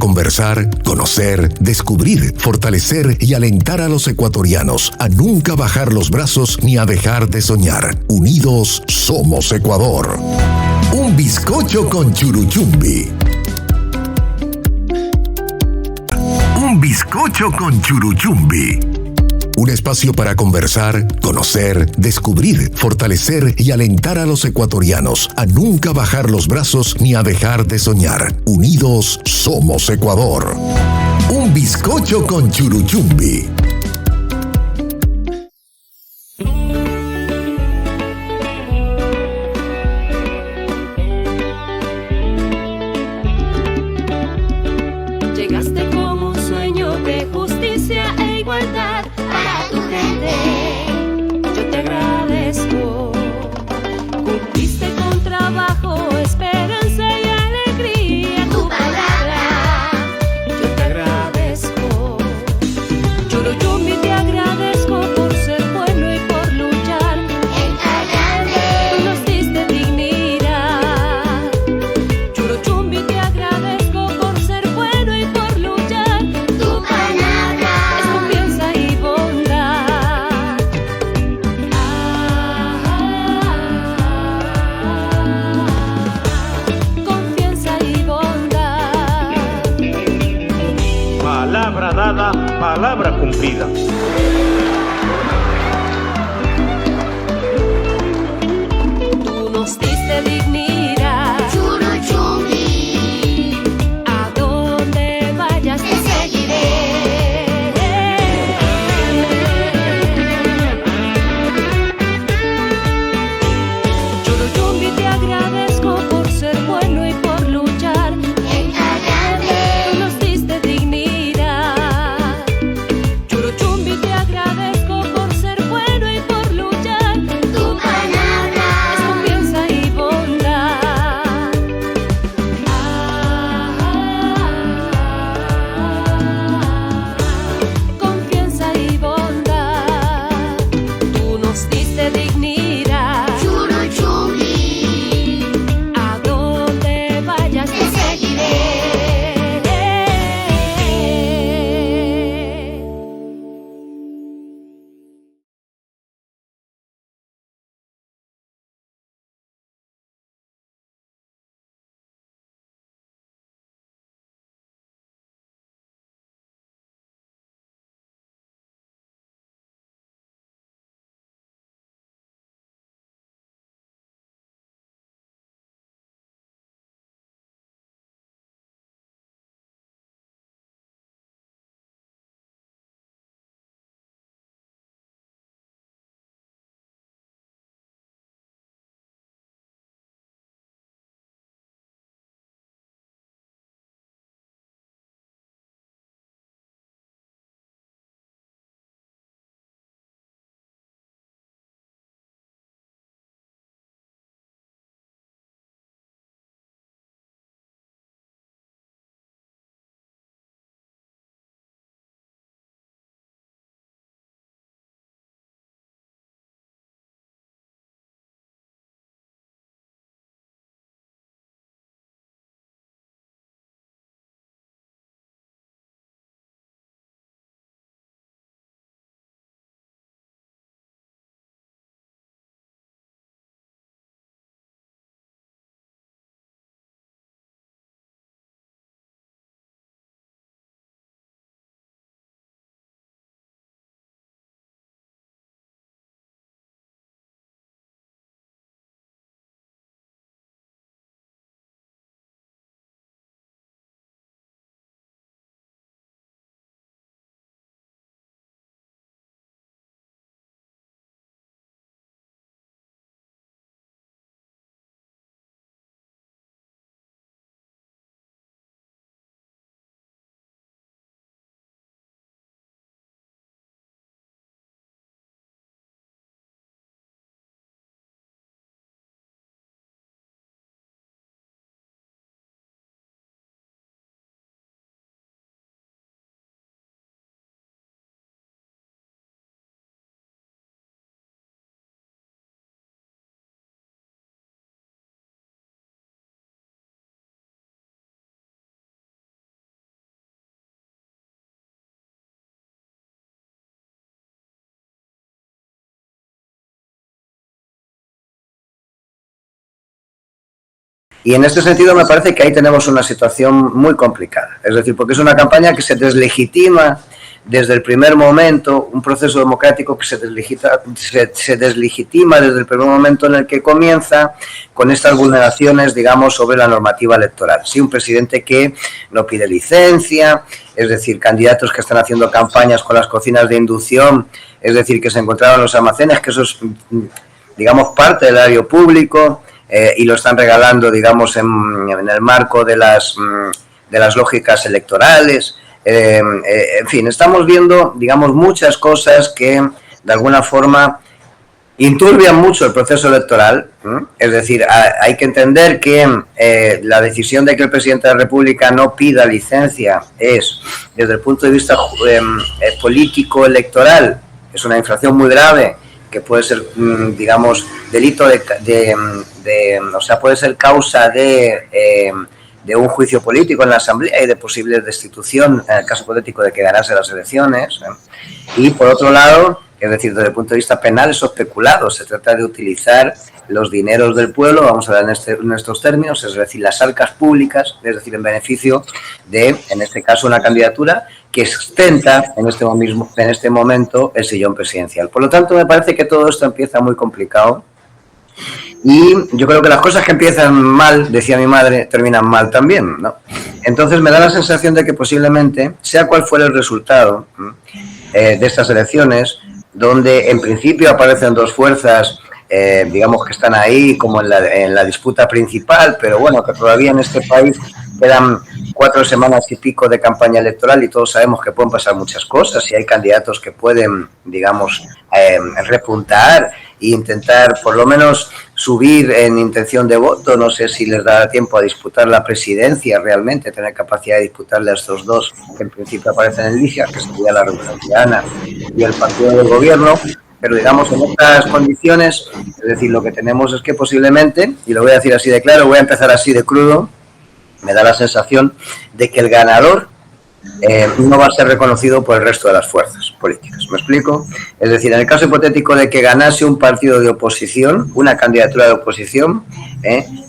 Conversar, conocer, descubrir, fortalecer y alentar a los ecuatorianos a nunca bajar los brazos ni a dejar de soñar. Unidos somos Ecuador. Un bizcocho con churuchumbi. Un bizcocho con churuchumbi. Un espacio para conversar, conocer, descubrir, fortalecer y alentar a los ecuatorianos a nunca bajar los brazos ni a dejar de soñar. Unidos somos Ecuador. Un bizcocho con churuchumbi. Llegaste como un sueño de justicia e igualdad para tu gente. Yo te agradezco. Cumpliste con trabajo, esperanza y alegría tu palabra. Yo te agradezco. Churuchumbi, te agradezco por ser bueno y por luchar. En adelante tú nos diste dignidad. Churuchumbi, te agradezco por ser bueno y por luchar. Tu palabra es confianza y bondad. Confianza y bondad. Palabra dada, palabra cumplida. Tú nos diste dignidad. Churuchumbi, A donde vayas te seguiré. Churuchumbi, te agradezco por ser bueno y por luchar. en adelante Tú nos diste dignidad. Churuchumbi, te agradezco Y en este sentido me parece que ahí tenemos una situación muy complicada. Es decir, porque es una campaña que se deslegitima desde el primer momento, un proceso democrático que se deslegitima desde el primer momento en el que comienza con estas vulneraciones, digamos, sobre la normativa electoral. Sí, un presidente que no pide licencia, es decir, candidatos que están haciendo campañas con las cocinas de inducción, es decir, que se encontraban en los almacenes, que eso es, digamos, parte del erario público, y lo están regalando, digamos, en el marco de las lógicas electorales. En fin, estamos viendo, digamos, muchas cosas que de alguna forma inturbian mucho el proceso electoral. Es decir, hay que entender que la decisión de que el presidente de la República no pida licencia es, desde el punto de vista político electoral, es una infracción muy grave que puede ser, digamos, delito o sea, puede ser causa de un juicio político en la Asamblea y de posible destitución en el caso hipotético de que ganase las elecciones. Y por otro lado, es decir, desde el punto de vista penal, eso es peculado. Se trata de utilizar los dineros del pueblo, vamos a ver en estos términos, es decir, las arcas públicas, es decir, en beneficio de, en este caso, una candidatura que ostenta en este momento el sillón presidencial. Por lo tanto, me parece que todo esto empieza muy complicado. Y yo creo que las cosas que empiezan mal, decía mi madre, terminan mal también, ¿no? Entonces me da la sensación de que posiblemente, sea cual fuera el resultado de estas elecciones, donde en principio aparecen dos fuerzas, digamos, que están ahí como en la disputa principal, pero bueno, que todavía en este país quedan 4 semanas y pico de campaña electoral y todos sabemos que pueden pasar muchas cosas y hay candidatos que pueden, digamos, repuntar e intentar por lo menos subir en intención de voto. No sé si les dará tiempo a disputar la presidencia realmente, tener capacidad de disputarle a estos dos que en principio aparecen en lista, que sería la Revolución Ciudadana y el partido del gobierno. Pero digamos, en estas condiciones, es decir, lo que tenemos es que posiblemente, y lo voy a decir así de claro, voy a empezar así de crudo, me da la sensación de que el ganador no va a ser reconocido por el resto de las fuerzas políticas. ¿Me explico? Es decir, en el caso hipotético de que ganase un partido de oposición, una candidatura de oposición,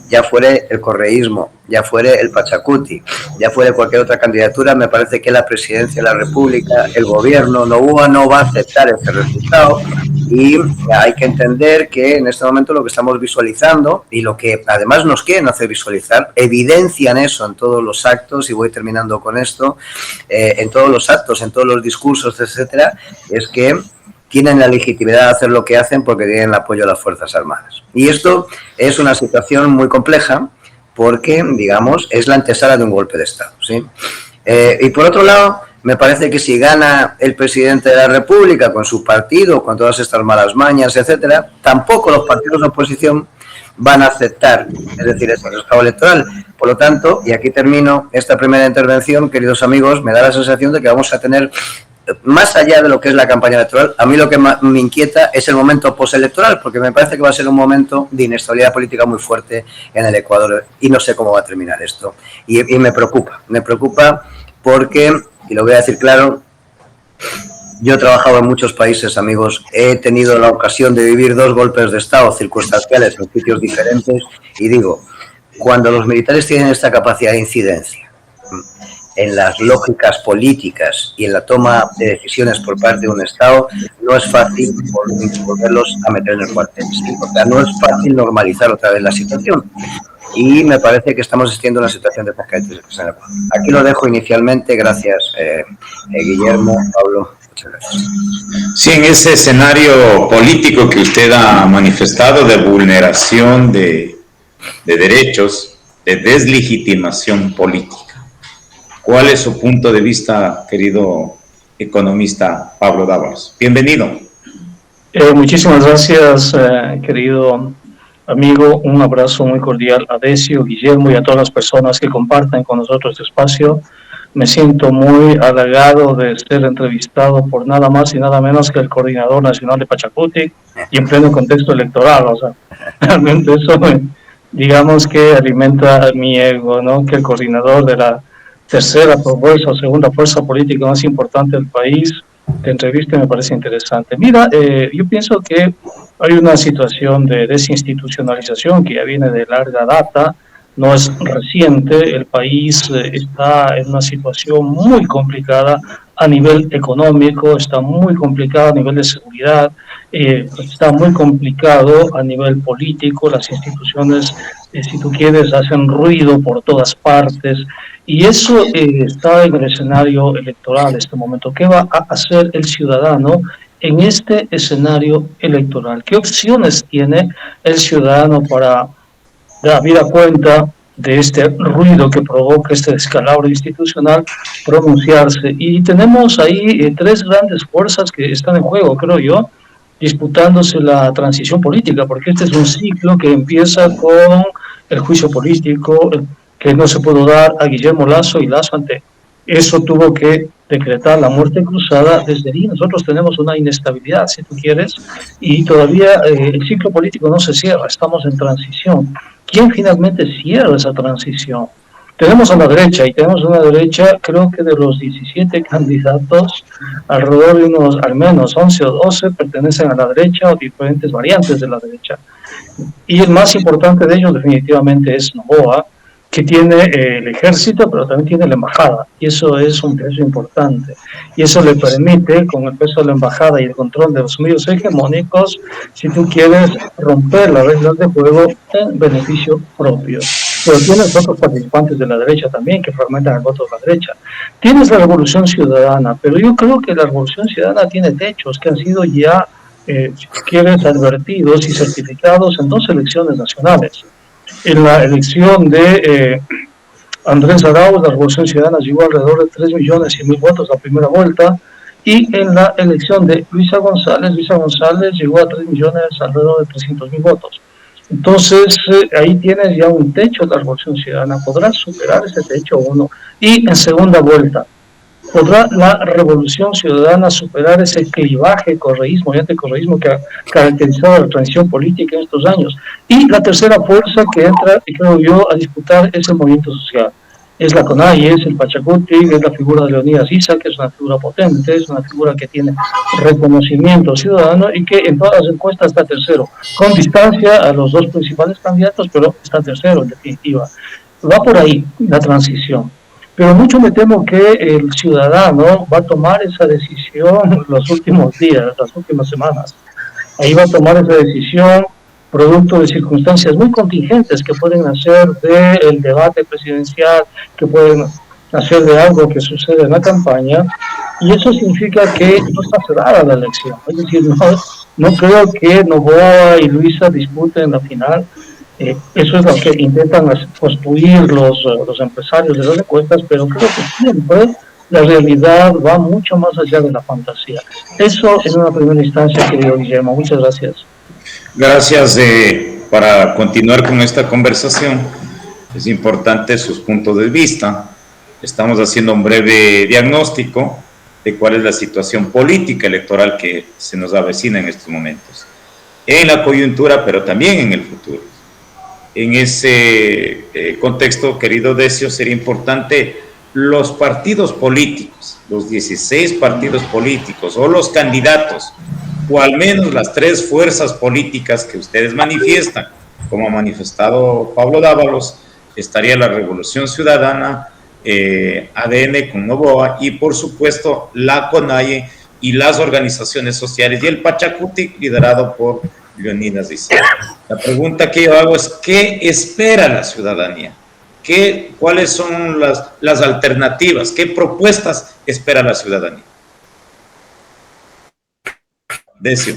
ya fuere el correísmo, ya fuere el Pachacuti, ya fuere cualquier otra candidatura, me parece que la presidencia de la República, el gobierno, no va a aceptar este resultado. Y hay que entender que en este momento lo que estamos visualizando y lo que además nos quieren hacer visualizar, evidencian eso en todos los actos, y voy terminando con esto, en todos los actos, en todos los discursos, etcétera, es que tienen la legitimidad de hacer lo que hacen porque tienen el apoyo de las Fuerzas Armadas. Y esto es una situación muy compleja porque, digamos, es la antesala de un golpe de Estado, ¿sí? Y por otro lado, me parece que si gana el presidente de la República con su partido, con todas estas malas mañas, etcétera, tampoco los partidos de oposición van a aceptar, es decir, este resultado electoral. Por lo tanto, y aquí termino esta primera intervención, queridos amigos, me da la sensación de que vamos a tener, más allá de lo que es la campaña electoral, a mí lo que me inquieta es el momento postelectoral, porque me parece que va a ser un momento de inestabilidad política muy fuerte en el Ecuador y no sé cómo va a terminar esto. Y me preocupa porque, y lo voy a decir claro, yo he trabajado en muchos países, amigos, he tenido la ocasión de vivir 2 golpes de Estado circunstanciales en sitios diferentes y digo, cuando los militares tienen esta capacidad de incidencia en las lógicas políticas y en la toma de decisiones por parte de un Estado, no es fácil volverlos a meter en el cuartel, ¿sí? O sea, no es fácil normalizar otra vez la situación. Y me parece que estamos asistiendo a una situación de estas características en el Ecuador. Aquí lo dejo inicialmente. Gracias, Guillermo, Pablo. Muchas gracias. Sí, en ese escenario político que usted ha manifestado de vulneración de derechos, de deslegitimación política, ¿cuál es su punto de vista, querido economista Pablo Dávalos? Bienvenido. Muchísimas gracias, querido amigo. Un abrazo muy cordial a Decio, Guillermo y a todas las personas que comparten con nosotros este espacio. Me siento muy halagado de ser entrevistado por nada más y nada menos que el coordinador nacional de Pachacuti y en pleno contexto electoral. O sea, realmente eso, digamos que alimenta mi ego, ¿no? Que el coordinador de la tercera fuerza o segunda fuerza política más importante del país te entreviste, me parece interesante. Mira, yo pienso que hay una situación de desinstitucionalización que ya viene de larga data no es reciente. El país está en una situación muy complicada a nivel económico, está muy complicado a nivel de seguridad, está muy complicado a nivel político. Las instituciones, si tú quieres, hacen ruido por todas partes, y eso está en el escenario electoral en este momento. ¿Qué va a hacer el ciudadano en este escenario electoral? ¿Qué opciones tiene el ciudadano para dar cuenta de este ruido que provoca este descalabro institucional, pronunciarse? Y tenemos ahí tres grandes fuerzas que están en juego, creo yo, disputándose la transición política, porque este es un ciclo que empieza con el juicio político que no se pudo dar a Guillermo Lasso, y Lasso ante eso tuvo que decretar la muerte cruzada. Desde ahí nosotros tenemos una inestabilidad, si tú quieres, y todavía el ciclo político no se cierra, estamos en transición. ¿Quién finalmente cierra esa transición? Tenemos a la derecha, y tenemos una derecha, creo que de los 17 candidatos, alrededor de unos, al menos 11 o 12 pertenecen a la derecha o diferentes variantes de la derecha. Y el más importante de ellos definitivamente es Noboa, que tiene el ejército, pero también tiene la embajada, y eso es un peso importante, y eso le permite, con el peso de la embajada y el control de los medios hegemónicos, si tú quieres, romper las reglas de juego en beneficio propio. Pero tienes otros participantes de la derecha también que fragmentan el voto de la derecha. Tienes la Revolución Ciudadana, pero yo creo que la Revolución Ciudadana tiene techos que han sido ya, si quieres, advertidos y certificados en dos elecciones nacionales. En la elección de Andrés Arauz, la Revolución Ciudadana llegó alrededor de 3.100.000 votos la primera vuelta, y en la elección de Luisa González llegó a 3 millones, alrededor de 300.000 votos. Entonces, ahí tienes ya un techo de la Revolución Ciudadana. ¿Podrá superar ese techo o no? Y en segunda vuelta, ¿podrá la Revolución Ciudadana superar ese clivaje correísmo y anticorreísmo que ha caracterizado la transición política en estos años? Y la tercera fuerza que entra, y creo yo, a disputar es el movimiento social. Es la CONAIE, es el Pachacuti, es la figura de Leonidas Issa, que es una figura potente, es una figura que tiene reconocimiento ciudadano y que en todas las encuestas está tercero, con distancia a los dos principales candidatos, pero está tercero en definitiva. Va por ahí la transición. Pero mucho me temo que el ciudadano va a tomar esa decisión los últimos días, las últimas semanas. Ahí va a tomar esa decisión producto de circunstancias muy contingentes que pueden nacer del debate presidencial, que pueden nacer de algo que sucede en la campaña, y eso significa que no está cerrada la elección. Es decir, no creo que Noboa y Luisa disputen la final. Eso es lo que intentan construir los empresarios de las encuestas, pero creo que siempre la realidad va mucho más allá de la fantasía. Eso en una primera instancia, querido Guillermo. Muchas gracias. Gracias. Para continuar con esta conversación, es importante sus puntos de vista. Estamos haciendo un breve diagnóstico de cuál es la situación política electoral que se nos avecina en estos momentos, en la coyuntura, pero también en el futuro. En ese contexto, querido Decio, sería importante los partidos políticos, los 16 partidos políticos o los candidatos, o al menos las tres fuerzas políticas que ustedes manifiestan, como ha manifestado Pablo Dávalos, estaría la Revolución Ciudadana, ADN con Noboa y por supuesto la CONAIE y las organizaciones sociales y el Pachacuti liderado por Leonidas Issa. La pregunta que yo hago es ¿qué espera la ciudadanía? ¿Cuáles son las alternativas? ¿Qué propuestas espera la ciudadanía? Decio.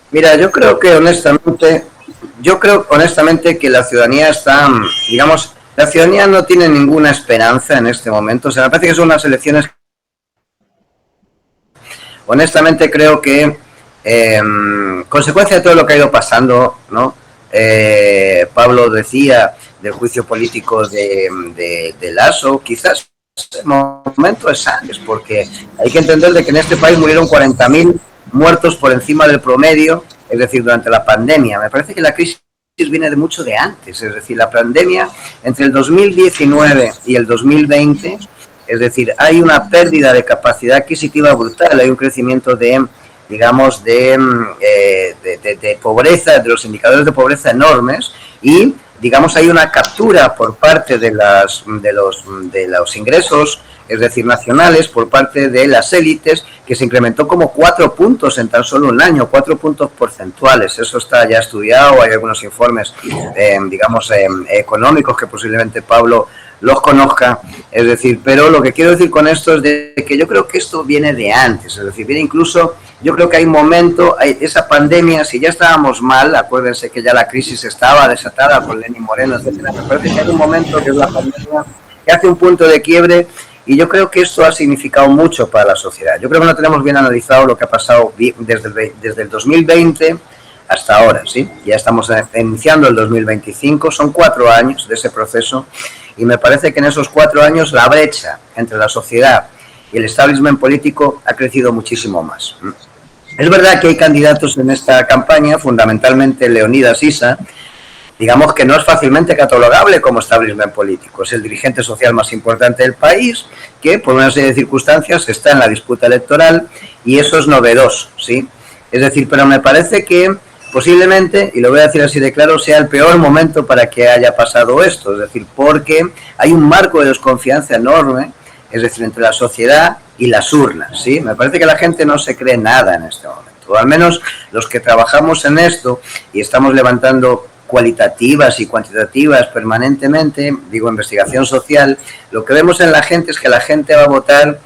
Mira, yo creo honestamente que la ciudadanía está, digamos, la ciudadanía no tiene ninguna esperanza en este momento. O sea, me parece que son unas elecciones. Honestamente creo que consecuencia de todo lo que ha ido pasando, ¿no? Pablo decía del juicio político de Lasso, quizás el momento es antes, porque hay que entender de que en este país murieron 40.000 muertos por encima del promedio, es decir, durante la pandemia. Me parece que la crisis viene de mucho de antes, es decir, la pandemia entre el 2019 y el 2020, es decir, hay una pérdida de capacidad adquisitiva brutal, hay un crecimiento de pobreza, de los indicadores de pobreza enormes, y digamos, hay una captura por parte de los ingresos, es decir, nacionales, por parte de las élites, que se incrementó como 4 puntos en tan solo un año, 4 puntos porcentuales. Eso está ya estudiado, hay algunos informes, digamos, económicos que posiblemente Pablo los conozca, es decir, pero lo que quiero decir con esto es de que yo creo que esto viene de antes, es decir, viene incluso, yo creo que hay un momento, esa pandemia, si ya estábamos mal, acuérdense que ya la crisis estaba desatada con Lenín Moreno, etcétera, me parece que hay un momento que es la pandemia, que hace un punto de quiebre, y yo creo que esto ha significado mucho para la sociedad. Yo creo que no tenemos bien analizado lo que ha pasado desde el 2020 hasta ahora, ¿sí? Ya estamos iniciando el 2025, son 4 años de ese proceso, y me parece que en esos 4 años la brecha entre la sociedad y el establishment político ha crecido muchísimo más. Es verdad que hay candidatos en esta campaña, fundamentalmente Leonidas Issa, digamos que no es fácilmente catalogable como establishment político. Es el dirigente social más importante del país, que por una serie de circunstancias está en la disputa electoral, y eso es novedoso, ¿sí? Es decir, pero me parece que posiblemente, y lo voy a decir así de claro, sea el peor momento para que haya pasado esto, es decir, porque hay un marco de desconfianza enorme, es decir, entre la sociedad y las urnas, ¿sí? Me parece que la gente no se cree nada en este momento, o al menos los que trabajamos en esto y estamos levantando cualitativas y cuantitativas permanentemente, digo, investigación social, lo que vemos en la gente es que la gente va a votar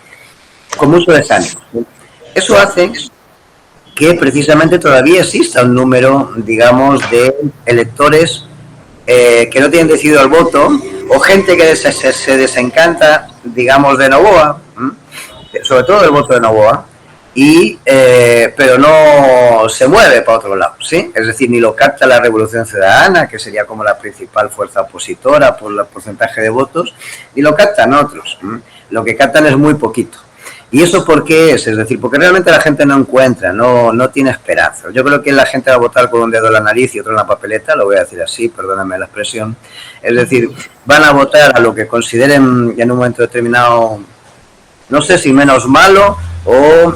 con mucho desánimo, ¿sí? Eso hace que precisamente todavía exista un número, digamos, de electores que no tienen decidido el voto, o gente que se desencanta, digamos, de Noboa, sobre todo del voto de Noboa, pero no se mueve para otro lado, ¿sí? Es decir, ni lo capta la Revolución Ciudadana, que sería como la principal fuerza opositora por el porcentaje de votos, ni lo captan otros. Lo que captan es muy poquito. ¿Y eso por qué es? Es decir, porque realmente la gente no encuentra, no tiene esperanza. Yo creo que la gente va a votar con un dedo en la nariz y otro en la papeleta, lo voy a decir así, perdóname la expresión. Es decir, van a votar a lo que consideren en un momento determinado, no sé si menos malo, o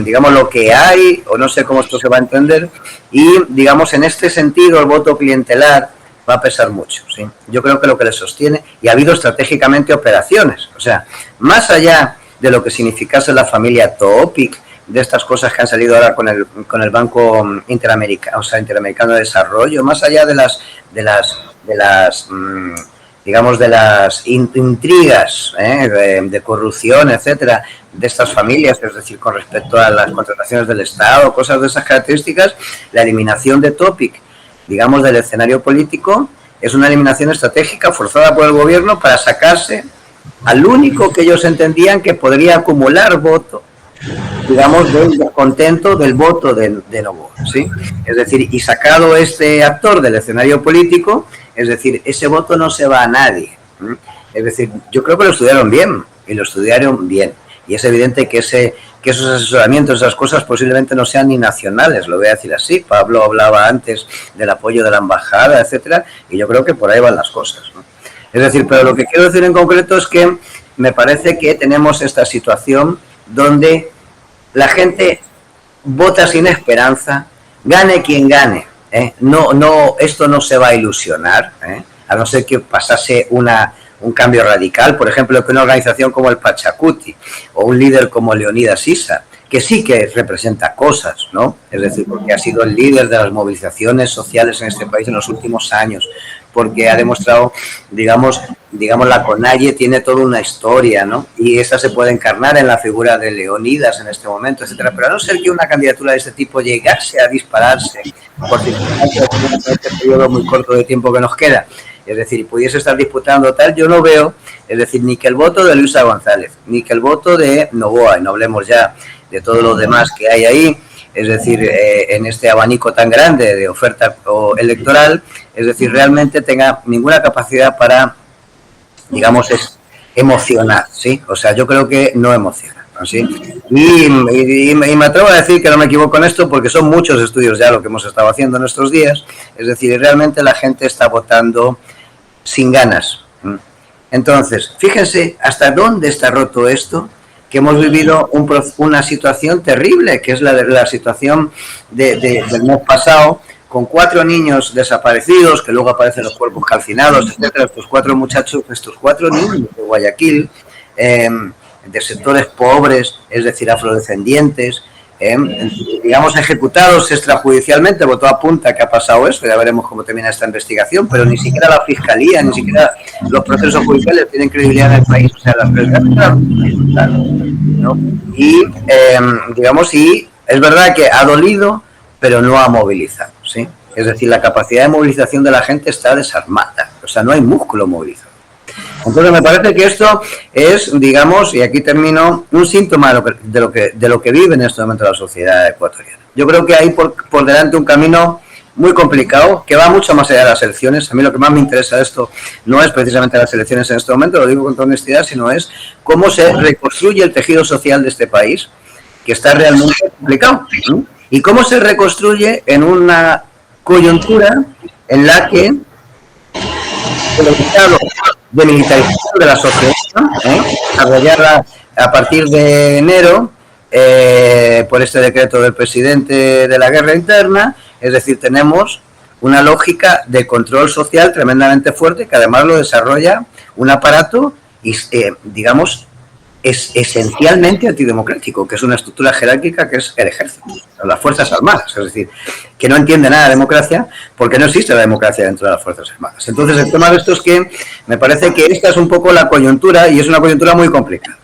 digamos lo que hay, o no sé cómo esto se va a entender, y digamos en este sentido el voto clientelar va a pesar mucho, ¿sí? Yo creo que lo que le sostiene, y ha habido estratégicamente operaciones, o sea, más allá de lo que significase la familia Topic, de estas cosas que han salido ahora con el Banco Interamericano, o sea, Interamericano de Desarrollo, más allá de las digamos, de las intrigas de corrupción, etcétera, de estas familias, es decir, con respecto a las contrataciones del Estado, cosas de esas características, la eliminación de Topic, digamos, del escenario político, es una eliminación estratégica forzada por el gobierno para sacarse al único que ellos entendían que podría acumular voto, digamos, del descontento del voto de Noboa, ¿sí? Es decir, y sacado este actor del escenario político, es decir, ese voto no se va a nadie. Es decir, yo creo que lo estudiaron bien, y es evidente que esos asesoramientos, esas cosas posiblemente no sean ni nacionales, lo voy a decir así. Pablo hablaba antes del apoyo de la embajada, etcétera, y yo creo que por ahí van las cosas, ¿no? Es decir, pero lo que quiero decir en concreto es que me parece que tenemos esta situación donde la gente vota sin esperanza, gane quien gane, esto no se va a ilusionar, a no ser que pasase un cambio radical, por ejemplo, que una organización como el Pachacuti o un líder como Leonidas Issa, que sí que representa cosas, ¿no? Es decir, porque ha sido el líder de las movilizaciones sociales en este país en los últimos años, porque ha demostrado, digamos, la CONAIE tiene toda una historia, ¿no? Y esa se puede encarnar en la figura de Leonidas en este momento, etcétera. Pero a no ser que una candidatura de este tipo llegase a dispararse por circunstancias en este periodo muy corto de tiempo que nos queda, es decir, pudiese estar disputando tal, yo no veo, es decir, ni que el voto de Luisa González, ni que el voto de Noboa, y no hablemos ya de todos los demás que hay ahí, es decir, en este abanico tan grande de oferta electoral, es decir, realmente tenga ninguna capacidad para, digamos, emocionar, ¿sí? O sea, yo creo que no emociona, ¿sí? Y me atrevo a decir que no me equivoco en esto porque son muchos estudios ya lo que hemos estado haciendo en estos días, es decir, realmente la gente está votando sin ganas. Entonces, fíjense hasta dónde está roto esto, que hemos vivido una situación terrible, que es la situación del mes pasado, con 4 niños desaparecidos, que luego aparecen los cuerpos calcinados, etcétera, estos 4 muchachos, estos 4 niños de Guayaquil, de sectores pobres, es decir, afrodescendientes, digamos, ejecutados extrajudicialmente, todo apunta que ha pasado eso, ya veremos cómo termina esta investigación, pero ni siquiera la Fiscalía, ni siquiera los procesos judiciales tienen credibilidad en el país, o sea, las claro, ¿no? Y, digamos, y es verdad que ha dolido, pero no ha movilizado, ¿sí? Es decir, la capacidad de movilización de la gente está desarmada, o sea, no hay músculo movilizado. Entonces me parece que esto es, digamos, y aquí termino, un síntoma de lo que vive en este momento la sociedad ecuatoriana. Yo creo que hay por delante un camino muy complicado, que va mucho más allá de las elecciones. A mí lo que más me interesa de esto no es precisamente las elecciones en este momento, lo digo con toda honestidad, sino es cómo se reconstruye el tejido social de este país, que está realmente complicado, ¿no? Y cómo se reconstruye en una coyuntura en la que de militarización de la sociedad, desarrollada a partir de enero por este decreto del presidente de la guerra interna, es decir, tenemos una lógica de control social tremendamente fuerte que además lo desarrolla un aparato, digamos, es esencialmente antidemocrático, que es una estructura jerárquica que es el ejército, las Fuerzas Armadas, es decir, que no entiende nada de democracia porque no existe la democracia dentro de las Fuerzas Armadas. Entonces, el tema de esto es que me parece que esta es un poco la coyuntura y es una coyuntura muy complicada.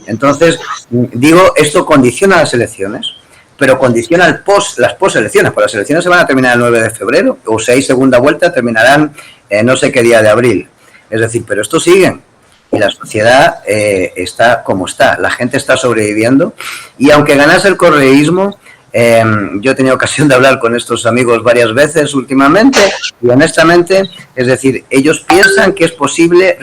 Entonces, digo, esto condiciona las elecciones, pero condiciona las postelecciones, porque las elecciones se van a terminar el 9 de febrero, o si hay segunda vuelta, terminarán no sé qué día de abril. Es decir, pero esto sigue. Y la sociedad está como está, la gente está sobreviviendo y aunque ganase el correísmo, yo he tenido ocasión de hablar con estos amigos varias veces últimamente y honestamente, es decir, ellos piensan que es posible,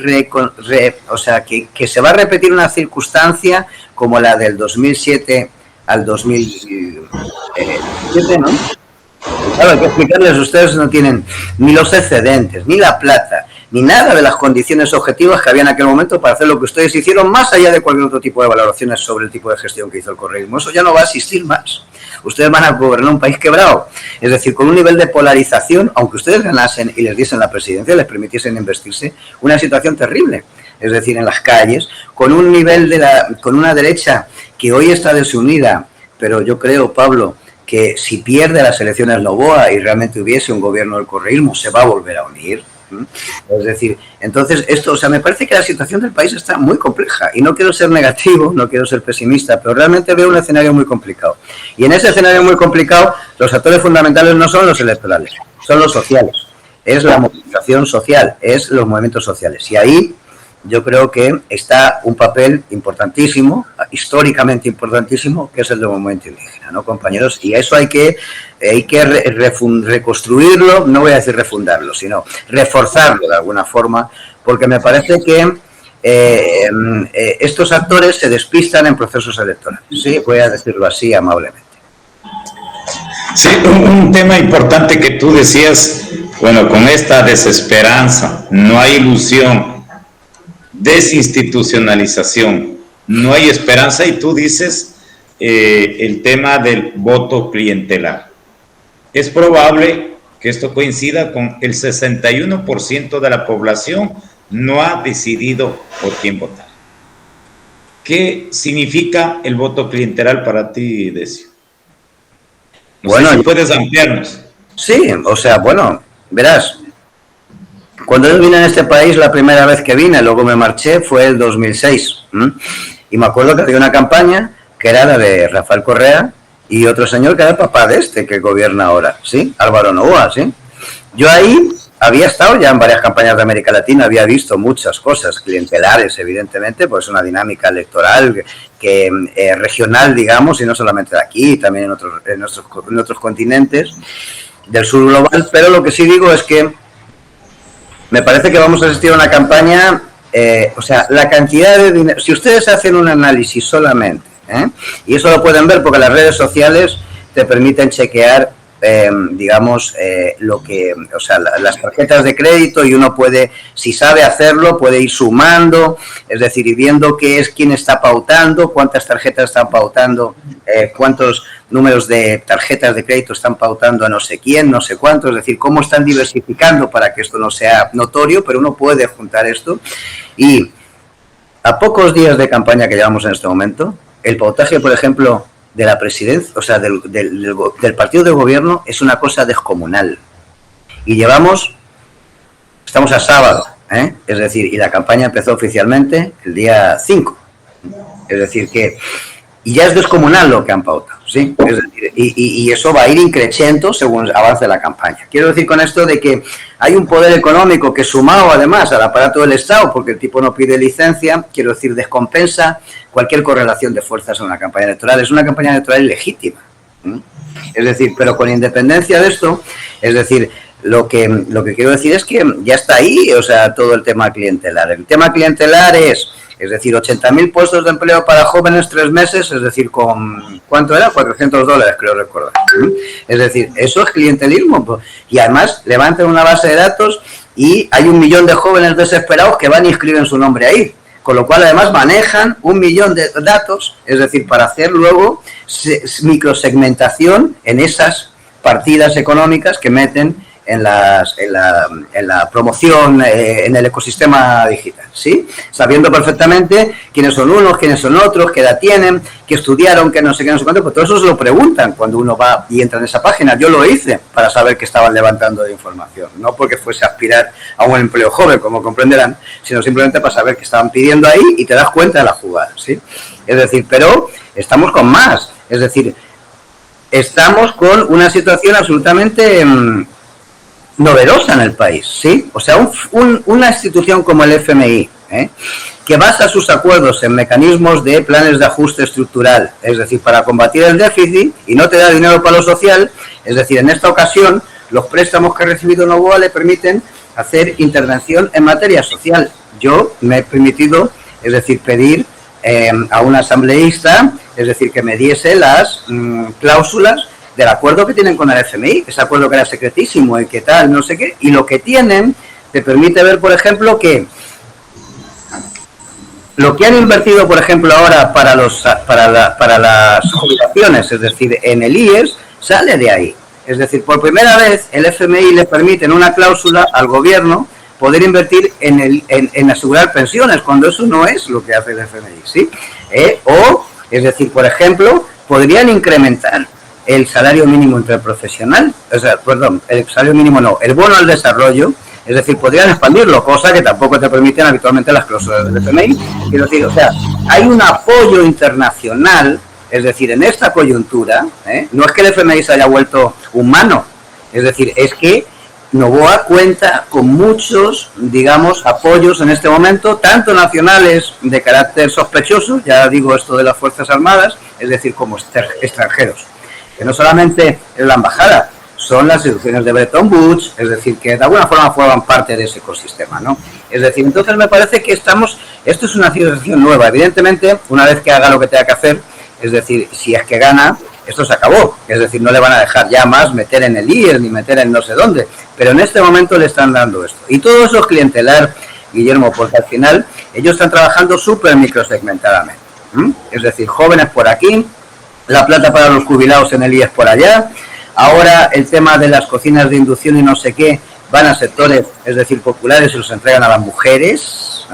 o sea, que se va a repetir una circunstancia como la del 2007 al 2007, ¿no? Claro, hay que explicarles, ustedes no tienen ni los excedentes, ni la plata, ni nada de las condiciones objetivas que había en aquel momento para hacer lo que ustedes hicieron, más allá de cualquier otro tipo de valoraciones sobre el tipo de gestión que hizo el correísmo. Eso ya no va a existir más. Ustedes van a gobernar un país quebrado, es decir, con un nivel de polarización, aunque ustedes ganasen y les diesen la presidencia, les permitiesen investirse, una situación terrible, es decir, en las calles, con un nivel con una derecha que hoy está desunida, pero yo creo, Pablo, que si pierde las elecciones Noboa y realmente hubiese un gobierno del correísmo, se va a volver a unir. Es decir, entonces esto, o sea, me parece que la situación del país está muy compleja y no quiero ser negativo, no quiero ser pesimista, pero realmente veo un escenario muy complicado. Y en ese escenario muy complicado, los actores fundamentales no son los electorales, son los sociales. Es la movilización social, es los movimientos sociales. Y ahí yo creo que está un papel importantísimo, históricamente importantísimo, que es el del movimiento indígena, ¿no, compañeros? Y eso hay que reconstruirlo, no voy a decir refundarlo, sino reforzarlo de alguna forma, porque me parece que estos actores se despistan en procesos electorales. Sí, voy a decirlo así amablemente. Sí, un tema importante que tú decías, bueno, con esta desesperanza, no hay ilusión, desinstitucionalización, no hay esperanza, y tú dices el tema del voto clientelar. Es probable que esto coincida con el 61% de la población no ha decidido por quién votar. ¿Qué significa el voto clientelar para ti, Decio? Bueno, sé si puedes ampliarnos. Sí, o sea, bueno, verás, cuando yo vine a este país, la primera vez que vine, luego me marché, fue el 2006. Y me acuerdo que había una campaña que era la de Rafael Correa y otro señor que era el papá de este que gobierna ahora, ¿sí? Álvaro Noboa, ¿sí? Yo ahí había estado ya en varias campañas de América Latina, había visto muchas cosas clientelares, evidentemente, pues una dinámica electoral que regional, digamos, y no solamente de aquí, también en otros continentes del sur global, pero lo que sí digo es que me parece que vamos a asistir a una campaña, o sea, la cantidad de dinero, si ustedes hacen un análisis solamente, y eso lo pueden ver porque las redes sociales te permiten chequear digamos, las tarjetas de crédito, y uno puede, si sabe hacerlo, puede ir sumando, es decir, y viendo qué es quién está pautando, cuántas tarjetas están pautando, cuántos números de tarjetas de crédito están pautando a no sé quién, no sé cuánto, es decir, cómo están diversificando para que esto no sea notorio, pero uno puede juntar esto. Y a pocos días de campaña que llevamos en este momento, el pautaje, por ejemplo, de la presidencia, o sea, del partido de gobierno es una cosa descomunal. Y estamos a sábado, es decir, y la campaña empezó oficialmente el día 5. Es decir, y ya es descomunal lo que han pautado, ¿sí? Es decir, y eso va a ir increciendo según avance la campaña. Quiero decir con esto de que hay un poder económico que, sumado además al aparato del Estado, porque el tipo no pide licencia, quiero decir, descompensa cualquier correlación de fuerzas en una campaña electoral. Es una campaña electoral ilegítima. Es decir, pero con independencia de esto, es decir, lo que quiero decir es que ya está ahí, o sea, todo el tema clientelar. El tema clientelar es decir, 80.000 puestos de empleo para jóvenes 3 meses, es decir, con, ¿cuánto era? $400, creo recordar. Es decir, eso es clientelismo. Y además levantan una base de datos y hay 1 millón de jóvenes desesperados que van y escriben su nombre ahí. Con lo cual, además, manejan 1 millón de datos, es decir, para hacer luego microsegmentación en esas partidas económicas que meten en la promoción, en el ecosistema digital, ¿sí? Sabiendo perfectamente quiénes son unos, quiénes son otros, qué edad tienen, qué estudiaron, qué no sé qué, no sé cuánto, pues todo eso se lo preguntan cuando uno va y entra en esa página. Yo lo hice para saber qué estaban levantando de información, no porque fuese a aspirar a un empleo joven, como comprenderán, sino simplemente para saber qué estaban pidiendo ahí y te das cuenta de la jugada, ¿sí? Es decir, pero estamos con más, es decir, estamos con una situación absolutamente novedosa en el país, ¿sí? O sea, una institución como el FMI, que basa sus acuerdos en mecanismos de planes de ajuste estructural, es decir, para combatir el déficit, y no te da dinero para lo social, es decir, en esta ocasión, los préstamos que ha recibido Novoa le permiten hacer intervención en materia social. Yo me he permitido, es decir, pedir a un asambleísta, es decir, que me diese las cláusulas del acuerdo que tienen con el FMI, ese acuerdo que era secretísimo y que tal, no sé qué, y lo que tienen te permite ver, por ejemplo, que lo que han invertido, por ejemplo, ahora para las jubilaciones, es decir, en el IES, sale de ahí. Es decir, por primera vez el FMI le permite en una cláusula al gobierno poder invertir en asegurar pensiones, cuando eso no es lo que hace el FMI, ¿sí? Es decir, por ejemplo, podrían incrementar el salario mínimo interprofesional, el salario mínimo no, el bono al desarrollo, es decir, podrían expandirlo, cosa que tampoco te permiten habitualmente las cláusulas del FMI. Quiero decir, o sea, hay un apoyo internacional, es decir, en esta coyuntura, no es que el FMI se haya vuelto humano, es decir, es que Novoa cuenta con muchos, digamos, apoyos en este momento, tanto nacionales de carácter sospechoso, ya digo esto de las Fuerzas Armadas, es decir, como extranjeros. Que no solamente es la embajada, son las instituciones de Bretton Woods, es decir, que de alguna forma forman parte de ese ecosistema, ¿no? Es decir, entonces me parece que esto es una situación nueva. Evidentemente, una vez que haga lo que tenga que hacer, es decir, si es que gana, esto se acabó. Es decir, no le van a dejar ya más meter en el IES ni meter en no sé dónde, pero en este momento le están dando esto. Y todo eso es clientelar, Guillermo, porque al final ellos están trabajando súper microsegmentadamente. Es decir, jóvenes por aquí, la plata para los jubilados en el IES por allá. Ahora el tema de las cocinas de inducción y no sé qué van a sectores, es decir, populares, y los entregan a las mujeres.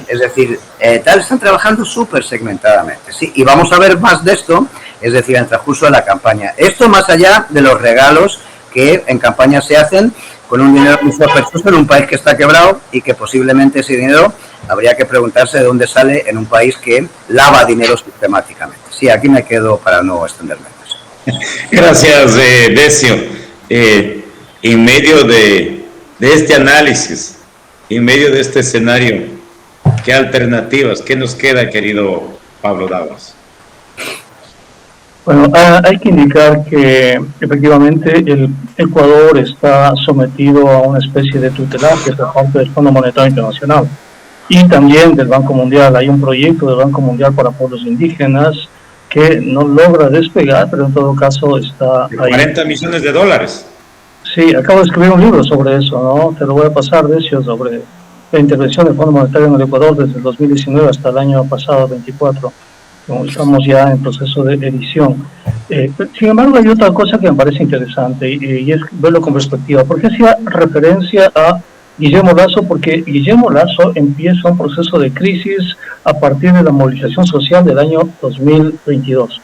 Es decir, están trabajando súper segmentadamente, ¿sí? Y vamos a ver más de esto, es decir, en el transcurso de la campaña. Esto más allá de los regalos que en campaña se hacen con un dinero muy sospechoso en un país que está quebrado y que posiblemente ese dinero habría que preguntarse de dónde sale en un país que lava dinero sistemáticamente. Sí, aquí me quedo para no extenderme más. Gracias, Decio. En medio de este análisis, en medio de este escenario, ¿qué alternativas, qué nos queda, querido Pablo Davas? Bueno, hay que indicar que efectivamente el Ecuador está sometido a una especie de tutelaje por parte del Fondo Monetario Internacional y también del Banco Mundial. Hay un proyecto del Banco Mundial para pueblos indígenas que no logra despegar, pero en todo caso está de ahí. 40 millones de dólares. Sí, acabo de escribir un libro sobre eso, ¿no? Te lo voy a pasar, Decio, sobre la intervención del Fondo Monetario en el Ecuador desde el 2019 hasta el año pasado, 24. Estamos ya en proceso de edición. Sin embargo, hay otra cosa que me parece interesante y es verlo con perspectiva. ¿Por qué hacía referencia a Guillermo Lasso? Porque Guillermo Lasso empieza un proceso de crisis a partir de la movilización social del año 2022.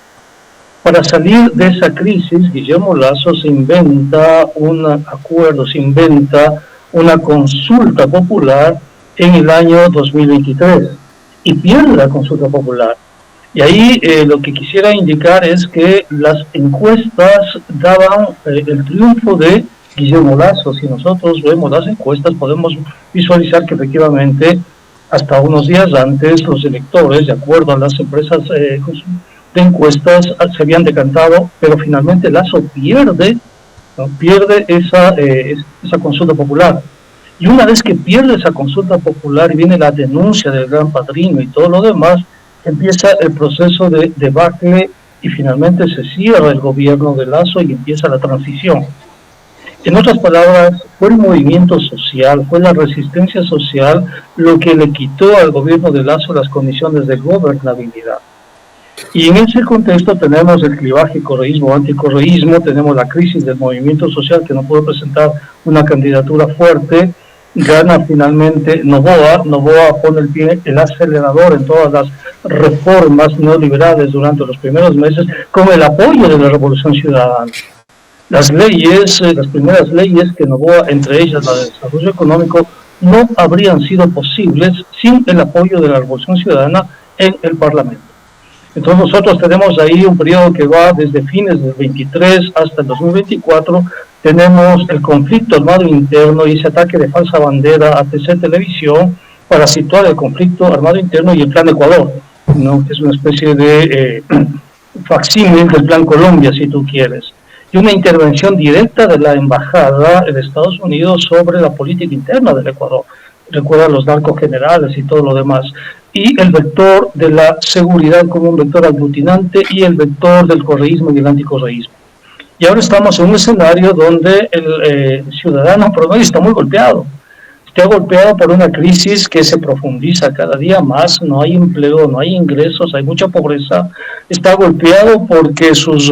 Para salir de esa crisis, Guillermo Lasso se inventa un acuerdo, se inventa una consulta popular en el año 2023 y pierde la consulta popular. Y ahí lo que quisiera indicar es que las encuestas daban el triunfo de Guillermo Lasso. Si nosotros vemos las encuestas, podemos visualizar que efectivamente hasta unos días antes los electores, de acuerdo a las empresas de encuestas, se habían decantado, pero finalmente Lasso pierde, ¿no? Pierde esa consulta popular. Y una vez que pierde esa consulta popular y viene la denuncia del Gran Padrino y todo lo demás, empieza el proceso de debacle y finalmente se cierra el gobierno de Lasso y empieza la transición. En otras palabras, fue el movimiento social, fue la resistencia social lo que le quitó al gobierno de Lasso las condiciones de gobernabilidad. Y en ese contexto tenemos el clivaje correísmo-anticorreísmo, tenemos la crisis del movimiento social que no pudo presentar una candidatura fuerte, gana finalmente Noboa pone el acelerador en todas las reformas neoliberales durante los primeros meses con el apoyo de la Revolución Ciudadana. Las leyes, las primeras leyes que Noboa, entre ellas la de desarrollo económico, no habrían sido posibles sin el apoyo de la Revolución Ciudadana en el Parlamento. Entonces nosotros tenemos ahí un periodo que va desde fines del 23 hasta el 2024, tenemos el conflicto armado interno y ese ataque de falsa bandera a TC Televisión para situar el conflicto armado interno y el Plan Ecuador, ¿no? Que es una especie de facsímil del Plan Colombia, si tú quieres, y una intervención directa de la embajada de Estados Unidos sobre la política interna del Ecuador. Recuerda los narcos generales y todo lo demás. Y el vector de la seguridad como un vector aglutinante y el vector del correísmo y el anticorreísmo. Y ahora estamos en un escenario donde el ciudadano promedio está muy golpeado. Está golpeado por una crisis que se profundiza cada día más, no hay empleo, no hay ingresos, hay mucha pobreza. Está golpeado porque sus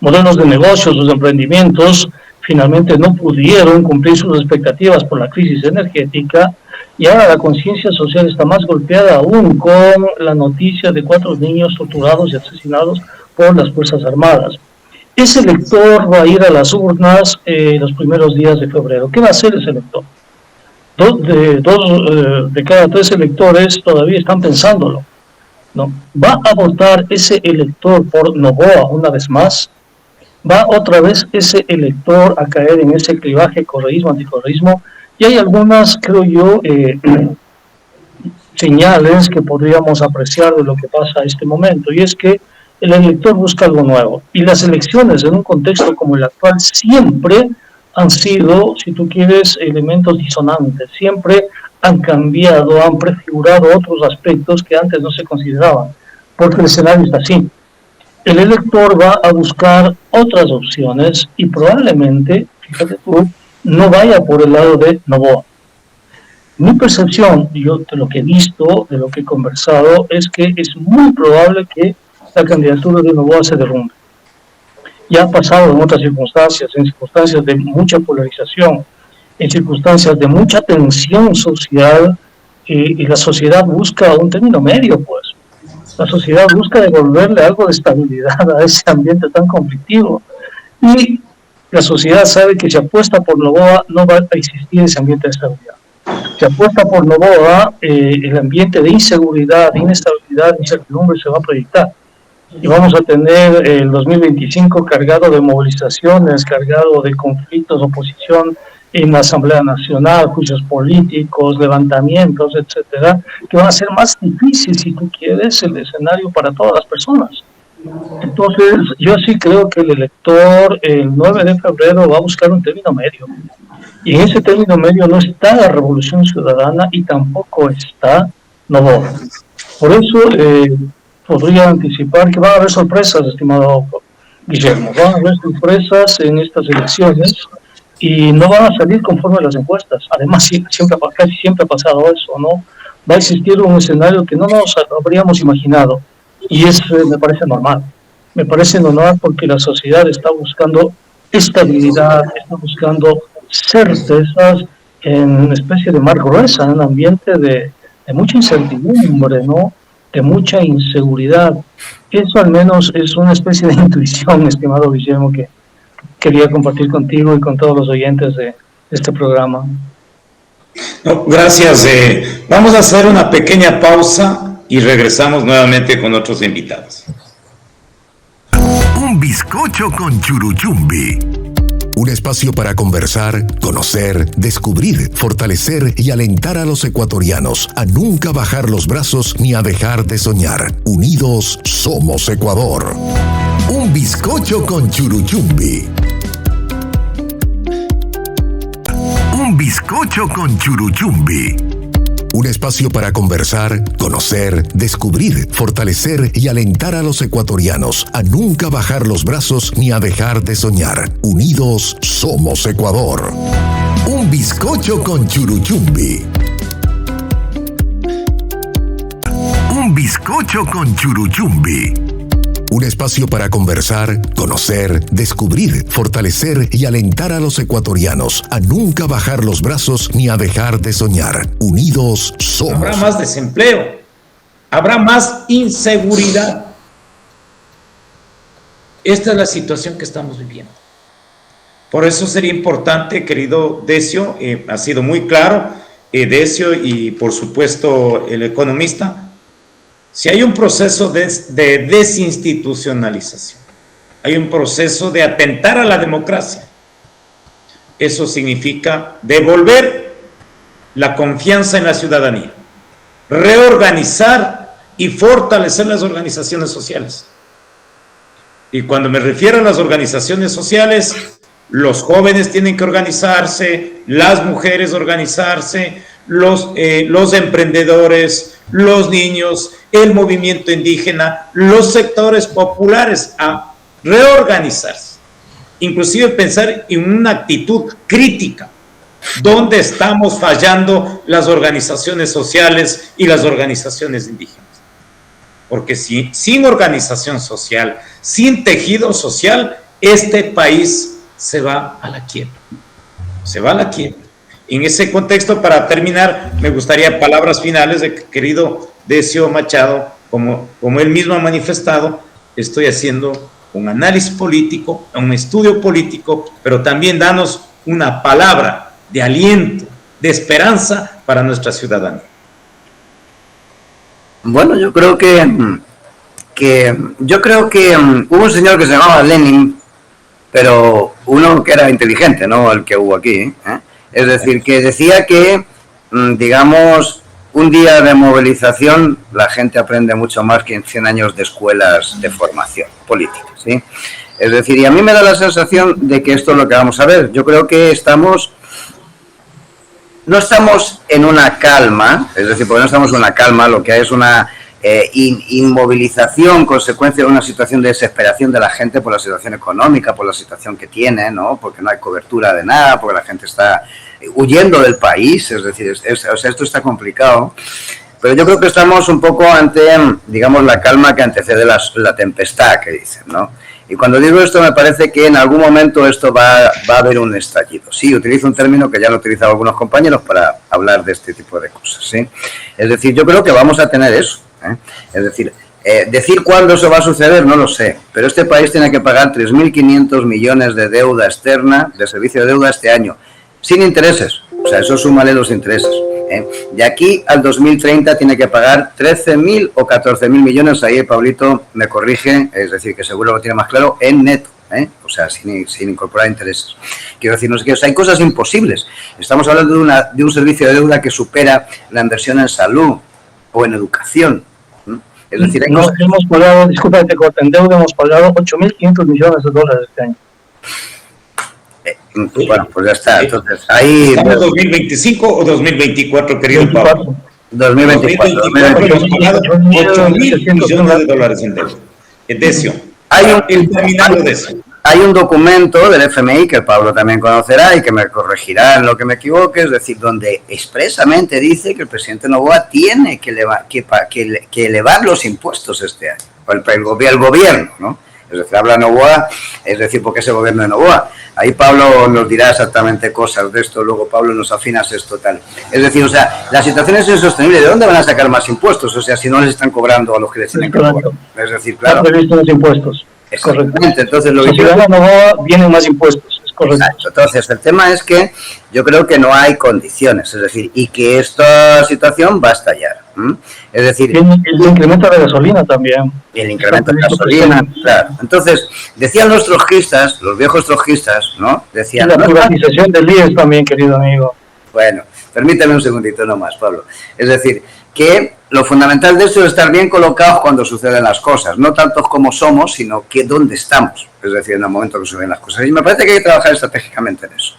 modelos de negocios, sus emprendimientos, finalmente no pudieron cumplir sus expectativas por la crisis energética, y ahora la conciencia social está más golpeada aún con la noticia de 4 niños torturados y asesinados por las Fuerzas Armadas. Ese elector va a ir a las urnas los primeros días de febrero. ¿Qué va a hacer ese elector? Dos de cada 3 electores todavía están pensándolo, ¿no? ¿Va a votar ese elector por Noboa una vez más? ¿Va otra vez ese elector a caer en ese clivaje correísmo-anticorreísmo? Y hay algunas, creo yo, señales que podríamos apreciar de lo que pasa a este momento, y es que el elector busca algo nuevo. Y las elecciones en un contexto como el actual siempre han sido, si tú quieres, elementos disonantes, siempre han cambiado, han prefigurado otros aspectos que antes no se consideraban, porque el escenario está así. El elector va a buscar otras opciones y probablemente, fíjate tú, no vaya por el lado de Noboa. Mi percepción, yo de lo que he visto, de lo que he conversado, es que es muy probable que la candidatura de Noboa se derrumbe. Ya ha pasado en otras circunstancias, en circunstancias de mucha polarización, en circunstancias de mucha tensión social, y la sociedad busca un término medio, pues. La sociedad busca devolverle algo de estabilidad a ese ambiente tan conflictivo. Y la sociedad sabe que si apuesta por Noboa no va a existir ese ambiente de estabilidad. Si apuesta por Noboa, el ambiente de inseguridad, de inestabilidad, de incertidumbre se va a proyectar. Y vamos a tener el 2025 cargado de movilizaciones, cargado de conflictos, oposición en la Asamblea Nacional, juicios políticos, levantamientos, etcétera, que van a ser más difícil, si tú quieres, el escenario para todas las personas. Entonces, yo sí creo que el elector el 9 de febrero va a buscar un término medio. Y en ese término medio no está la Revolución Ciudadana y tampoco está Noboa. Por eso, podría anticipar que va a haber sorpresas, estimado Guillermo. Van a haber sorpresas en estas elecciones y no van a salir conforme a las encuestas. Además, casi siempre ha pasado eso, ¿no? Va a existir un escenario que no nos habríamos imaginado y me parece normal. Me parece normal porque la sociedad está buscando estabilidad, está buscando certezas en una especie de mar gruesa, en un ambiente de mucha incertidumbre, ¿no? De mucha inseguridad. Eso al menos es una especie de intuición, estimado Guillermo, que quería compartir contigo y con todos los oyentes de este programa. No, gracias. Vamos a hacer una pequeña pausa y regresamos nuevamente con otros invitados. Un bizcocho con churuchumbi. Un espacio para conversar, conocer, descubrir, fortalecer y alentar a los ecuatorianos a nunca bajar los brazos ni a dejar de soñar. Unidos somos Ecuador. Un bizcocho con churuchumbi. Un bizcocho con churuchumbi. Un espacio para conversar, conocer, descubrir, fortalecer y alentar a los ecuatorianos a nunca bajar los brazos ni a dejar de soñar. Unidos somos Ecuador. Un bizcocho con churuchumbi. Un bizcocho con churuchumbi. Un espacio para conversar, conocer, descubrir, fortalecer y alentar a los ecuatorianos a nunca bajar los brazos ni a dejar de soñar. Unidos somos. Habrá más desempleo, habrá más inseguridad. Esta es la situación que estamos viviendo. Por eso sería importante, querido Decio, ha sido muy claro, Decio y por supuesto el economista, si hay un proceso de desinstitucionalización, hay un proceso de atentar a la democracia, eso significa devolver la confianza en la ciudadanía, reorganizar y fortalecer las organizaciones sociales. Y cuando me refiero a las organizaciones sociales, los jóvenes tienen que organizarse, las mujeres organizarse, los emprendedores, los niños, el movimiento indígena, los sectores populares a reorganizarse, inclusive pensar en una actitud crítica, ¿dónde estamos fallando las organizaciones sociales y las organizaciones indígenas? Porque sin organización social, sin tejido social, este país se va a la quiebra, se va a la quiebra. En ese contexto, para terminar, me gustaría palabras finales de querido Decio Machado, como él mismo ha manifestado, estoy haciendo un análisis político, un estudio político, pero también danos una palabra de aliento, de esperanza para nuestra ciudadanía. Bueno, yo creo que hubo un señor que se llamaba Lenin, pero uno que era inteligente, no el que hubo aquí, ¿eh? Es decir, que decía que, digamos, un día de movilización la gente aprende mucho más que en 100 años de escuelas de formación política, ¿sí? Es decir, y a mí me da la sensación de que esto es lo que vamos a ver. Yo creo que no estamos en una calma, es decir, porque no estamos en una calma, lo que hay es una inmovilización, consecuencia de una situación de desesperación de la gente por la situación económica, por la situación que tiene, ¿no? Porque no hay cobertura de nada, porque la gente está huyendo del país, es decir, esto está complicado. Pero yo creo que estamos un poco ante, digamos, la calma que antecede la tempestad, que dicen, ¿no? Y cuando digo esto, me parece que en algún momento esto va a haber un estallido. Sí, utilizo un término que ya han utilizado algunos compañeros para hablar de este tipo de cosas, ¿sí? Es decir, yo creo que vamos a tener eso, ¿eh? Es decir, decir cuándo eso va a suceder, no lo sé, pero este país tiene que pagar 3.500 millones de deuda externa, de servicio de deuda este año, sin intereses. O sea, eso súmale los intereses. De aquí al 2030 tiene que pagar 13.000 o 14.000 millones, ahí Pablito me corrige, es decir, que seguro lo tiene más claro, en neto, o sea, sin incorporar intereses. Quiero decir, no sé qué, o sea, hay cosas imposibles. Estamos hablando de un servicio de deuda que supera la inversión en salud o en educación. Es decir, hay cosas... hemos pagado, disculpa que te corte, en deuda hemos pagado 8.500 millones de dólares este año. Bueno, pues ya está. Entonces, ahí... ¿Estamos 2025 o 2024, querido Pablo? 2024. 8.000 millones de dólares en deuda. Decio, terminando de eso. Hay un documento del FMI que Pablo también conocerá y que me corregirá en lo que me equivoque, es decir, donde expresamente dice que el presidente Noboa tiene que elevar los impuestos este año, el gobierno, ¿no? Es decir, habla Noboa, es decir, porque es el gobierno de Noboa. Ahí Pablo nos dirá exactamente cosas de esto, luego Pablo nos afinas esto tal. Es decir, o sea, la situación es insostenible. ¿De dónde van a sacar más impuestos? O sea, si no les están cobrando a los que les tienen que cobrar. Es decir, claro. Los impuestos. Exactamente. Entonces, lo que si gana Noboa, vienen más impuestos. Es correcto. Exacto. Entonces, el tema es que yo creo que no hay condiciones, es decir, y que esta situación va a estallar. Es decir, el incremento de gasolina también. El incremento de gasolina, claro. Entonces, decían los trotskistas, los viejos trotskistas, ¿no? Decían, y la privatización del IES también, querido amigo. Bueno, permítame un segundito nomás, Pablo. Es decir, que lo fundamental de esto es estar bien colocados cuando suceden las cosas, no tanto como somos, sino que dónde estamos, es decir, en el momento que suceden las cosas. Y me parece que hay que trabajar estratégicamente en eso.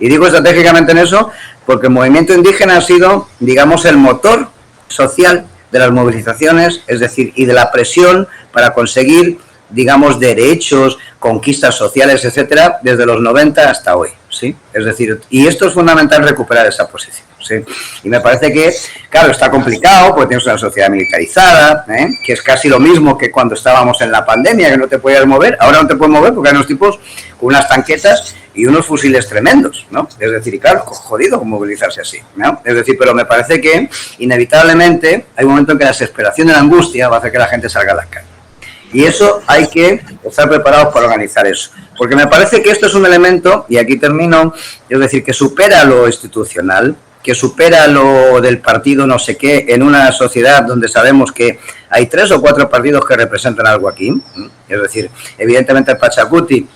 Y digo estratégicamente en eso porque el movimiento indígena ha sido, digamos, el motor social de las movilizaciones, es decir, y de la presión para conseguir, digamos, derechos, conquistas sociales, etcétera, desde los 90 hasta hoy, ¿sí? Es decir, y esto es fundamental recuperar esa posición, ¿sí? Y me parece que, claro, está complicado porque tienes una sociedad militarizada, que es casi lo mismo que cuando estábamos en la pandemia, que no te podías mover, ahora no te puedes mover porque hay unos tipos con unas tanquetas y unos fusiles tremendos, ¿no? Es decir, y claro, jodido movilizarse así, ¿no? Es decir, pero me parece que inevitablemente hay un momento en que la desesperación y la angustia va a hacer que la gente salga a las calles. Y eso hay que estar preparados para organizar eso. Porque me parece que esto es un elemento, y aquí termino, es decir, que supera lo institucional, que supera lo del partido no sé qué, en una sociedad donde sabemos que hay 3 o 4 partidos que representan algo aquí. Es decir, evidentemente el Pachacuti,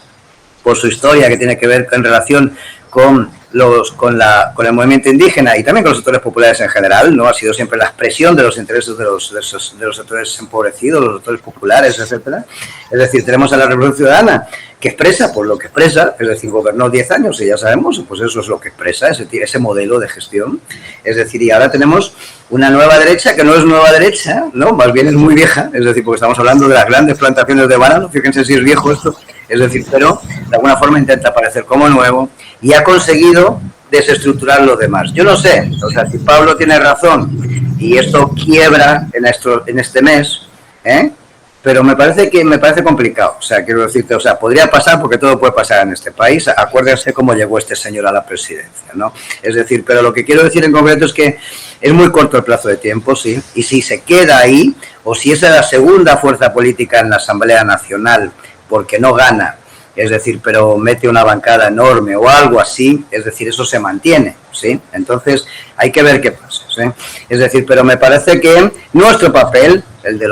por su historia que tiene que ver en relación con el movimiento indígena y también con los sectores populares en general, ¿no? Ha sido siempre la expresión de los intereses de los sectores empobrecidos, los sectores populares, etcétera. Es decir, tenemos a la Revolución Ciudadana que expresa por lo que expresa, es decir, gobernó 10 años y ya sabemos, pues eso es lo que expresa, ese modelo de gestión. Es decir, y ahora tenemos una nueva derecha que no es nueva derecha, ¿no? Más bien es muy vieja, es decir, porque estamos hablando de las grandes plantaciones de banano, fíjense si es viejo esto, es decir, pero de alguna forma intenta parecer como nuevo y ha conseguido desestructurar lo demás. Yo no sé, o sea, si Pablo tiene razón y esto quiebra en este mes, pero me parece complicado, o sea, quiero decirte, o sea, podría pasar porque todo puede pasar en este país, acuérdense cómo llegó este señor a la presidencia, ¿no? Es decir, pero lo que quiero decir en concreto es que es muy corto el plazo de tiempo, sí, y si se queda ahí, o si esa es la segunda fuerza política en la Asamblea Nacional, porque no gana, es decir, pero mete una bancada enorme o algo así, es decir, eso se mantiene, ¿sí? Entonces hay que ver qué pasa, ¿sí? Es decir, pero me parece que nuestro papel, el de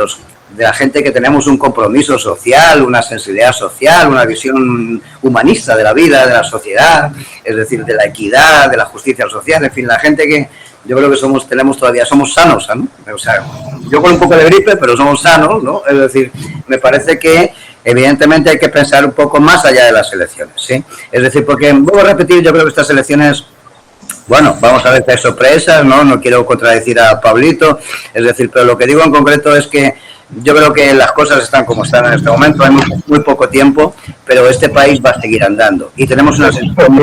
la gente que tenemos un compromiso social, una sensibilidad social, una visión humanista de la vida, de la sociedad, es decir, de la equidad, de la justicia social, en fin, la gente que yo creo que somos sanos, ¿no? O sea, yo con un poco de gripe, pero somos sanos, ¿no? Es decir, me parece que evidentemente hay que pensar un poco más allá de las elecciones, ¿sí? Es decir, porque, vuelvo a repetir, yo creo que estas elecciones, bueno, vamos a ver que hay sorpresas, ¿no? No quiero contradecir a Pablito, es decir, pero lo que digo en concreto es que yo creo que las cosas están como están en este momento, hay muy poco tiempo, pero este país va a seguir andando. Y tenemos una sensación,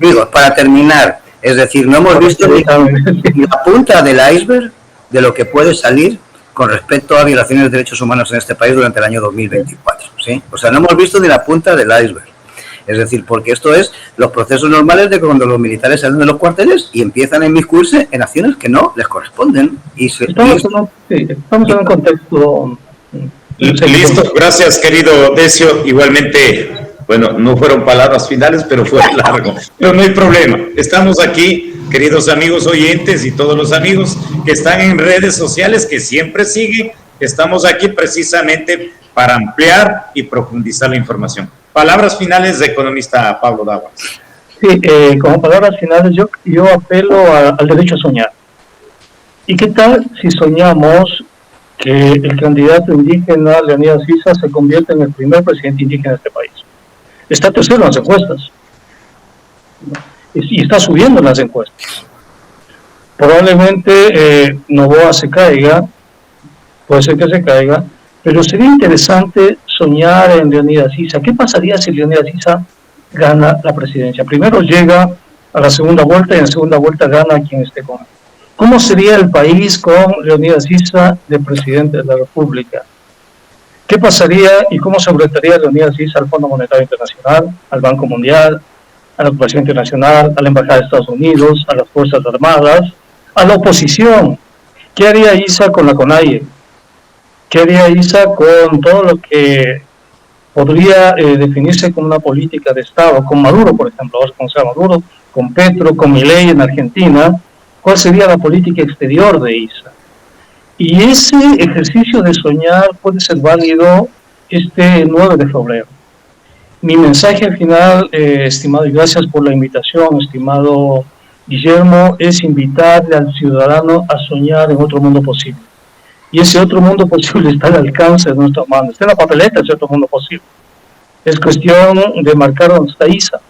digo, para terminar, es decir, no hemos visto ni la punta del iceberg de lo que puede salir con respecto a violaciones de derechos humanos en este país durante el año 2024, ¿sí? O sea, no hemos visto ni la punta del iceberg. Es decir, porque esto es los procesos normales de cuando los militares salen de los cuarteles y empiezan a inmiscuirse en acciones que no les corresponden. Estamos en un contexto... Listo, gracias querido Decio. Igualmente, bueno, no fueron palabras finales, pero fue largo. Pero no hay problema. Estamos aquí, queridos amigos oyentes y todos los amigos que están en redes sociales, que siempre siguen. Estamos aquí precisamente para ampliar y profundizar la información. Palabras finales de economista Pablo Daguas. Sí, como palabras finales yo apelo al derecho a soñar. ¿Y qué tal si soñamos que el candidato indígena Leonidas Issa se convierte en el primer presidente indígena de este país? Está tercero en las encuestas y está subiendo en las encuestas. Probablemente Noboa se caiga, puede ser que se caiga, pero sería interesante soñar en Leonidas Issa. ¿Qué pasaría si Leonidas Issa gana la presidencia? Primero llega a la segunda vuelta y en la segunda vuelta gana quien esté con él. ¿Cómo sería el país con Leonidas Issa de presidente de la República? ¿Qué pasaría y cómo se enfrentaría Leonidas Issa al Fondo Monetario Internacional, al Banco Mundial, a la Cooperación Internacional, a la Embajada de Estados Unidos, a las Fuerzas Armadas, a la oposición? ¿Qué haría Issa con la CONAIE? ¿Qué haría Issa con todo lo que podría definirse como una política de Estado, con Maduro, por ejemplo, ahora con Maduro, con Petro, con Milei en Argentina? ¿Cuál sería la política exterior de Issa? Y ese ejercicio de soñar puede ser válido este 9 de febrero. Mi mensaje final, estimado, y gracias por la invitación, estimado Guillermo, es invitarle al ciudadano a soñar en otro mundo posible. Y ese otro mundo posible está al alcance de nuestras manos, está en la papeleta ese otro mundo posible. Es cuestión de marcar dónde está Issa.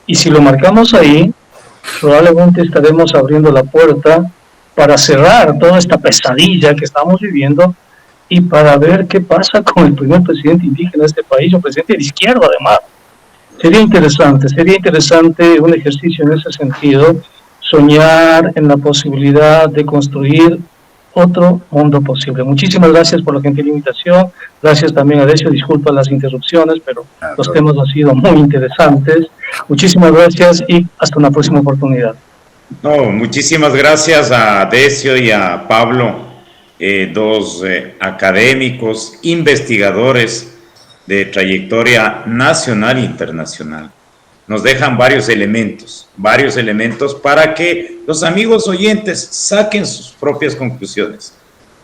Y si lo marcamos ahí, probablemente estaremos abriendo la puerta para cerrar toda esta pesadilla que estamos viviendo y para ver qué pasa con el primer presidente indígena de este país, o presidente de izquierda además. Sería interesante un ejercicio en ese sentido, soñar en la posibilidad de construir otro mundo posible. Muchísimas gracias por la gentil invitación, gracias también a Decio, disculpa las interrupciones, pero los temas han sido muy interesantes. Muchísimas gracias y hasta una próxima oportunidad. No, muchísimas gracias a Decio y a Pablo, dos académicos, investigadores de trayectoria nacional e internacional. Nos dejan varios elementos para que los amigos oyentes saquen sus propias conclusiones.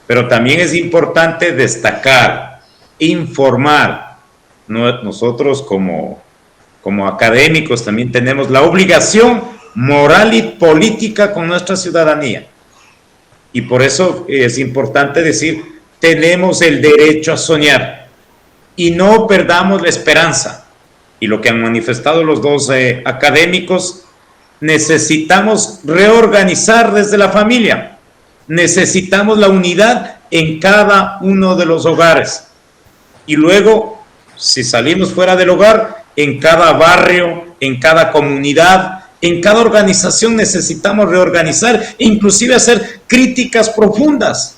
Pero también es importante destacar, informar. Nosotros como académicos también tenemos la obligación moral y política con nuestra ciudadanía. Y por eso es importante decir, tenemos el derecho a soñar y no perdamos la esperanza. Y lo que han manifestado los dos académicos, necesitamos reorganizar desde la familia, necesitamos la unidad en cada uno de los hogares. Y luego, si salimos fuera del hogar, en cada barrio, en cada comunidad, en cada organización necesitamos reorganizar e inclusive hacer críticas profundas.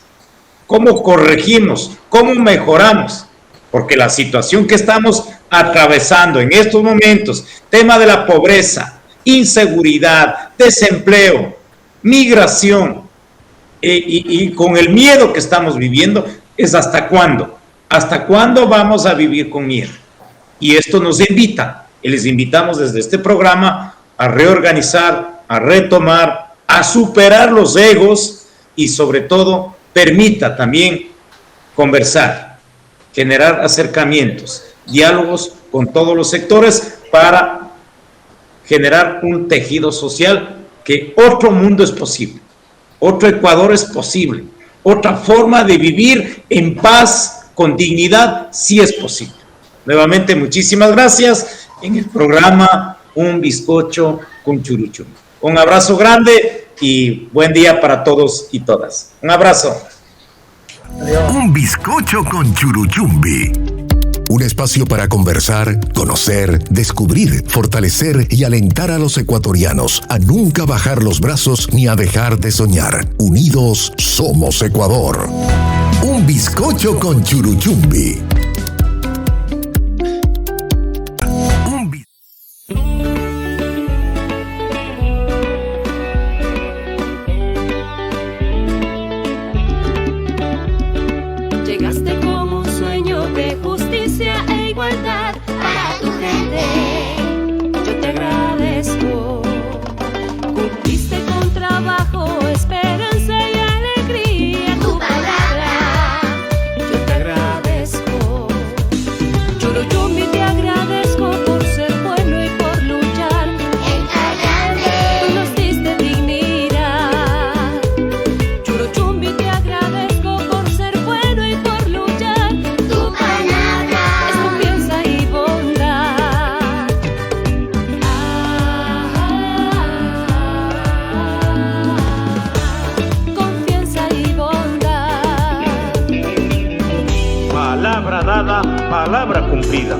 ¿Cómo corregimos? ¿Cómo mejoramos? Porque la situación que estamos atravesando en estos momentos, tema de la pobreza, inseguridad, desempleo, migración, y con el miedo que estamos viviendo, es ¿hasta cuándo? ¿Hasta cuándo vamos a vivir con miedo? Y esto nos invita, y les invitamos desde este programa a reorganizar, a retomar, a superar los egos y sobre todo permita también conversar, generar acercamientos, diálogos con todos los sectores para generar un tejido social, que otro mundo es posible, otro Ecuador es posible, otra forma de vivir en paz, con dignidad, sí es posible. Nuevamente, muchísimas gracias en el programa Un Bizcocho con Churuchumbi. Un abrazo grande y buen día para todos y todas. Un abrazo. Un bizcocho con Churuchumbi. Un espacio para conversar, conocer, descubrir, fortalecer y alentar a los ecuatorianos a nunca bajar los brazos ni a dejar de soñar. Unidos somos Ecuador. Un bizcocho con Churuchumbi. Llegaste con un sueño de justicia e igualdad para tu gente. Yo te agradezco. Cumpliste con trabajo, esperanza y alegría tu palabra. Yo te agradezco. palabra cumplida.